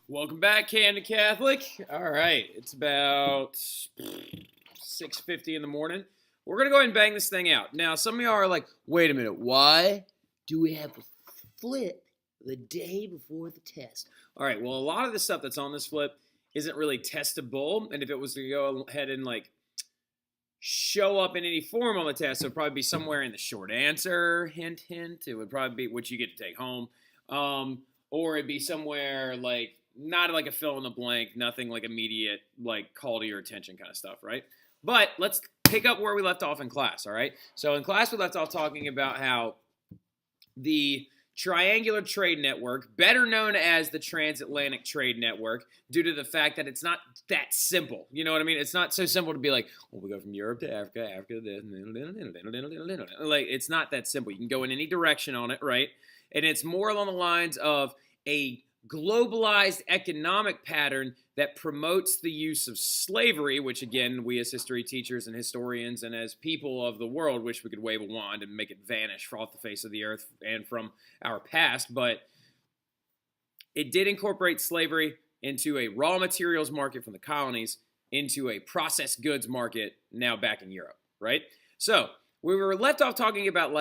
Welcome back, Candy Catholic. All right, it's about 6:50 in the morning. We're gonna go ahead and bang this thing out. Now, some of y'all are like, "Wait a minute, why do we have a flip the day before the test?" All right, well, a lot of the stuff that's on this flip isn't really testable, and if it was to go ahead and show up in any form on the test, it would probably be somewhere in the short answer. Hint, hint. It would probably be what you get to take home, or it'd be somewhere not like a fill in the blank, nothing like immediate, like call to your attention kind of stuff, right? But let's pick up where we left off in class, all right? So in class, we left off talking about how the Triangular Trade Network, better known as the Transatlantic Trade Network, due to the fact that it's not that simple. You know what I mean? It's not so simple to be like, well, we go from Europe to Africa, Africa to this. Like, it's not that simple. You can go in any direction on it, right? And it's more along the lines of a globalized economic pattern that promotes the use of slavery, which again, we as history teachers and historians and as people of the world wish we could wave a wand and make it vanish off the face of the earth and from our past. But it did incorporate slavery into a raw materials market from the colonies into a processed goods market now back in Europe, right? So we were left off talking about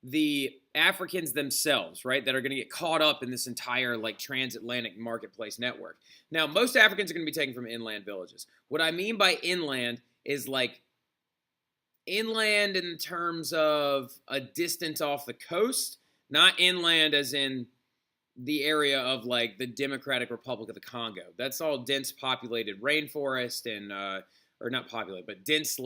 the Africans themselves, right, that are going to get caught up in this entire transatlantic marketplace network. Now, most Africans are going to be taken from inland villages. What I mean by inland is inland in terms of a distance off the coast, not inland as in the area of the Democratic Republic of the Congo. That's all dense populated rainforest and or not populated, but dense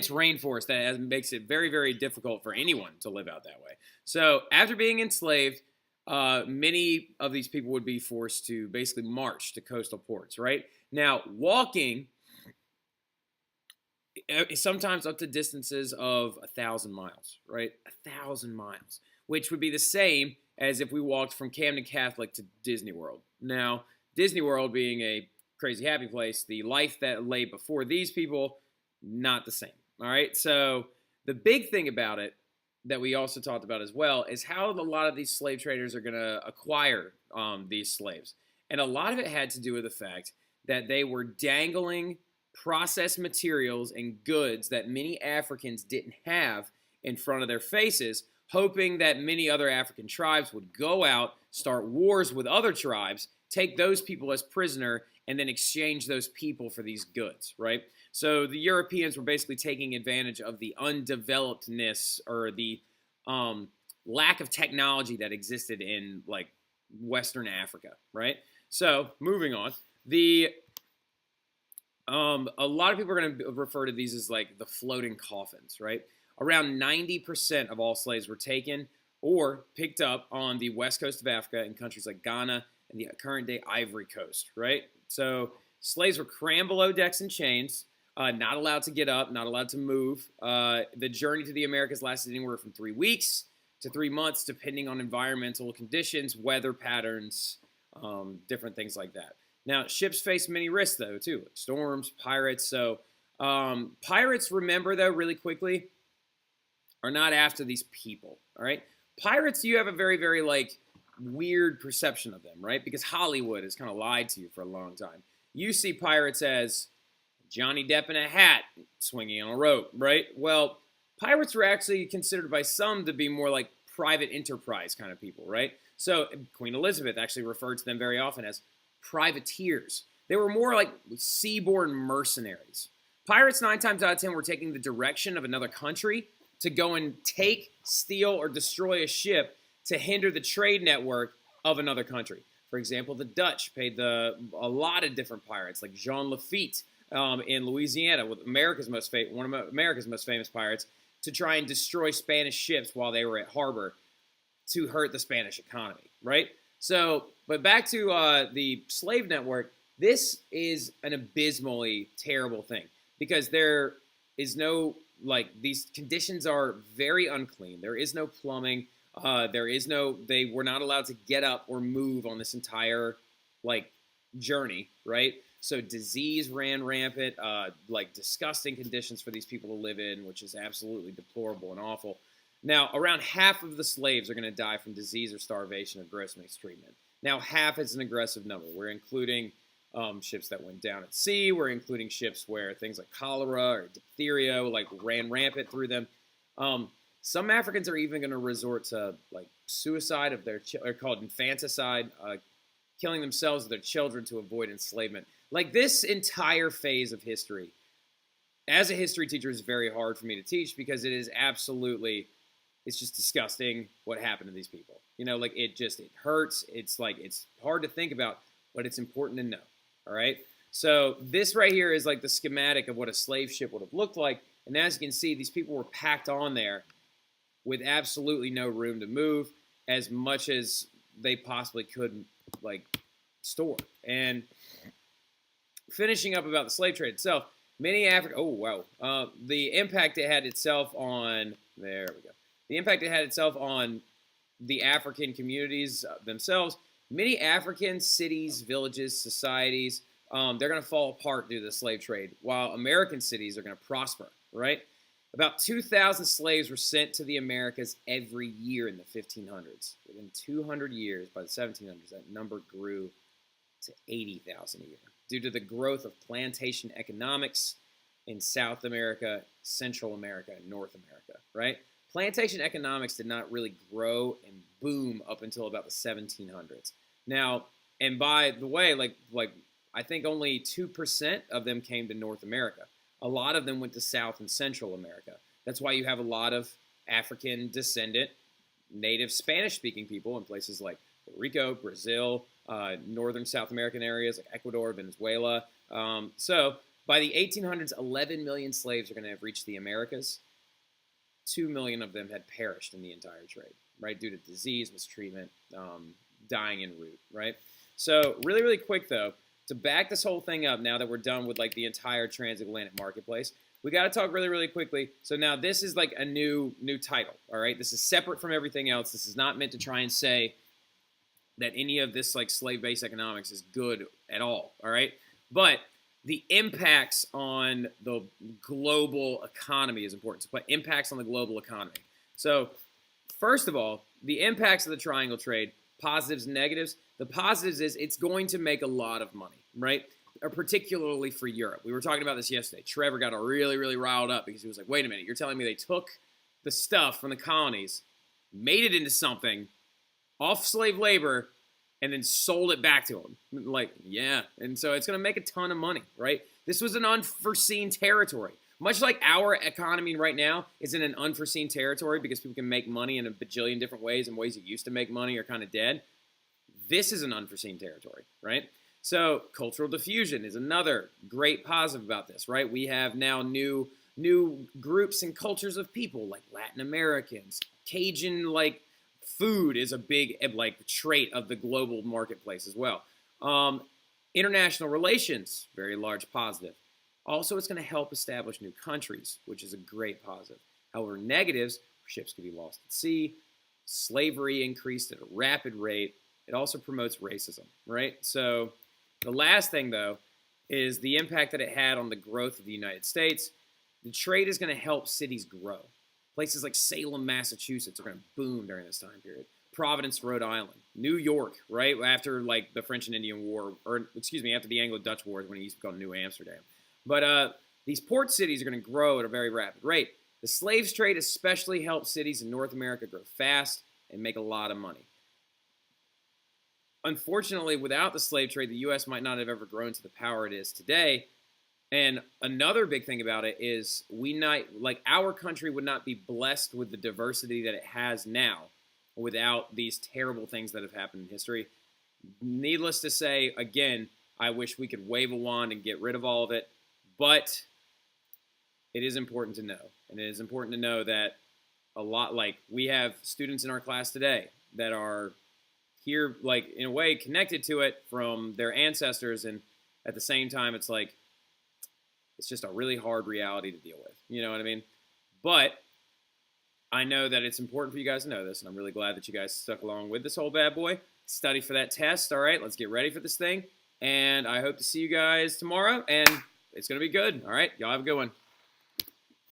rainforest that makes it very, very difficult for anyone to live out that way. So after being enslaved, many of these people would be forced to basically march to coastal ports, right? Now, walking sometimes up to distances of 1,000 miles, right? 1,000 miles, which would be the same as if we walked from Camden Catholic to Disney World. Now, Disney World being a crazy happy place, the life that lay before these people, not the same. All right. So the big thing about it that we also talked about as well is how a lot of these slave traders are going to acquire these slaves. And a lot of it had to do with the fact that they were dangling processed materials and goods that many Africans didn't have in front of their faces, hoping that many other African tribes would go out, start wars with other tribes, take those people as prisoner, and then exchange those people for these goods, right? So the Europeans were basically taking advantage of the undevelopedness or the lack of technology that existed in Western Africa, right? So moving on, a lot of people are going to refer to these as the floating coffins, right? Around 90% of all slaves were taken or picked up on the west coast of Africa in countries like Ghana and the current day Ivory Coast, right? So slaves were crammed below decks in chains, not allowed to get up, not allowed to move. The journey to the Americas lasted anywhere from 3 weeks to 3 months, depending on environmental conditions, weather patterns, different things like that. Now, ships face many risks, though, too. Storms, pirates. So pirates, remember, though, really quickly, are not after these people, all right? Pirates, you have a very, very, weird perception of them, right? Because Hollywood has kind of lied to you for a long time. You see pirates as Johnny Depp in a hat swinging on a rope, right? Well, pirates were actually considered by some to be more like private enterprise kind of people, right? So Queen Elizabeth actually referred to them very often as privateers. They were more like seaborne mercenaries. Pirates, 9 times out of 10, were taking the direction of another country to go and take, steal, or destroy a ship to hinder the trade network of another country. For example, the Dutch paid a lot of different pirates, like Jean Lafitte in Louisiana, with one of America's most famous pirates, to try and destroy Spanish ships while they were at harbor to hurt the Spanish economy, right? So, but back to the slave network, this is an abysmally terrible thing because there is no, these conditions are very unclean. There is no plumbing. They were not allowed to get up or move on this entire, journey, right? So disease ran rampant, disgusting conditions for these people to live in, which is absolutely deplorable and awful. Now, around half of the slaves are going to die from disease or starvation or gross mistreatment. Now, half is an aggressive number. We're including ships that went down at sea. We're including ships where things like cholera or diphtheria like ran rampant through them. Some Africans are even going to resort to like suicide of their or called infanticide, killing themselves or their children to avoid enslavement. Like this entire phase of history, as a history teacher, is very hard for me to teach because it is absolutely, it's just disgusting what happened to these people. You know, like it hurts. It's like, it's hard to think about, but it's important to know. All right. So this right here is like the schematic of what a slave ship would have looked like. And as you can see, these people were packed on there with absolutely no room to move as much as they possibly could like store. And finishing up about the slave trade itself, many African, the impact it had itself on, there we go. The impact it had itself on the African communities themselves. Many African cities, villages, societies, they're going to fall apart due to the slave trade, while American cities are going to prosper, right? About 2,000 slaves were sent to the Americas every year in the 1500s. Within 200 years, by the 1700s, that number grew to 80,000 a year due to the growth of plantation economics in South America, Central America, and North America, right? Plantation economics did not really grow and boom up until about the 1700s. Now, and by the way, like I think only 2% of them came to North America. A lot of them went to South and Central America. That's why you have a lot of African descendant, native Spanish-speaking people in places like Puerto Rico, Brazil, northern South American areas like Ecuador, Venezuela. So by the 1800s, 11 million slaves are going to have reached the Americas. 2 million of them had perished in the entire trade, right, due to disease, mistreatment, dying en route, right? So really, really quick, though, to back this whole thing up now that we're done with, like, the entire transatlantic marketplace, we got to talk really, really quickly. So now this is, like, a new title, all right? This is separate from everything else. This is not meant to try and say that any of this, like, slave-based economics is good at all right? But the impacts on the global economy is important. So impacts on the global economy. So first of all, the impacts of the triangle trade, positives and negatives. The positives is it's going to make a lot of money, right? Particularly for Europe. We were talking about this yesterday. Trevor got really, really riled up because he was like, wait a minute, you're telling me they took the stuff from the colonies, made it into something, off slave labor, and then sold it back to them. Like, yeah. And so it's going to make a ton of money, right? This was an unforeseen territory. Much like our economy right now is in an unforeseen territory because people can make money in a bajillion different ways, and ways you used to make money are kind of dead. This is an unforeseen territory, right? So cultural diffusion is another great positive about this, right? We have now new groups and cultures of people like Latin Americans, Cajun, like, food is a big, like, trait of the global marketplace as well. International relations, very large positive. Also, it's going to help establish new countries, which is a great positive. However, negatives, ships could be lost at sea, slavery increased at a rapid rate. It also promotes racism, right? So the last thing, though, is the impact that it had on the growth of the United States. The trade is going to help cities grow. Places like Salem, Massachusetts are going to boom during this time period. Providence, Rhode Island. New York, right? After, like, the French and Indian War, or, excuse me, after the Anglo-Dutch Wars when it used to be called New Amsterdam. But these port cities are going to grow at a very rapid rate. The slave trade especially helped cities in North America grow fast and make a lot of money. Unfortunately, without the slave trade, the U.S. might not have ever grown to the power it is today. And another big thing about it is our country would not be blessed with the diversity that it has now without these terrible things that have happened in history. Needless to say, again, I wish we could wave a wand and get rid of all of it, but it is important to know. And it is important to know that we have students in our class today that are here, like, in a way connected to it from their ancestors, and at the same time, it's like, it's just a really hard reality to deal with. You know what I mean? But I know that it's important for you guys to know this, and I'm really glad that you guys stuck along with this whole bad boy. Study for that test, all right? Let's get ready for this thing, and I hope to see you guys tomorrow, and it's going to be good, all right? Y'all have a good one.